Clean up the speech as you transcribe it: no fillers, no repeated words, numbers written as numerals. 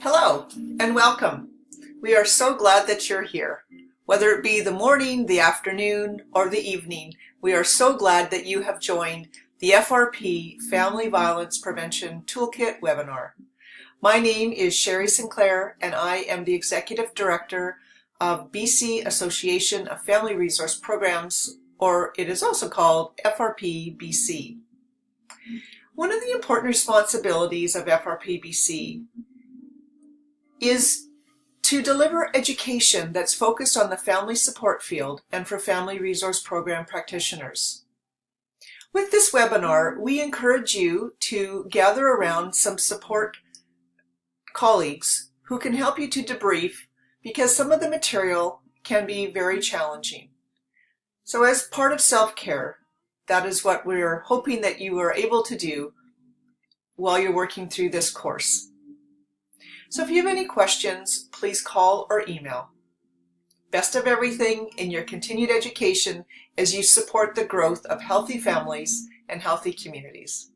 Hello and welcome. We are so glad that you're here. Whether it be the morning, the afternoon, or the evening, we are so glad that you have joined the FRP Family Violence Prevention Toolkit webinar. My name is Sherry Sinclair and I am the Executive Director of BC Association of Family Resource Programs, or it is also called FRP BC. One of the important responsibilities of FRP BC is to deliver education that's focused on the family support field and for family resource program practitioners. With this webinar, we encourage you to gather around some support colleagues who can help you to debrief because some of the material can be very challenging. So as part of self-care, that is what we're hoping that you are able to do while you're working through this course. So if you have any questions, please call or email. Best of everything in your continued education as you support the growth of healthy families and healthy communities.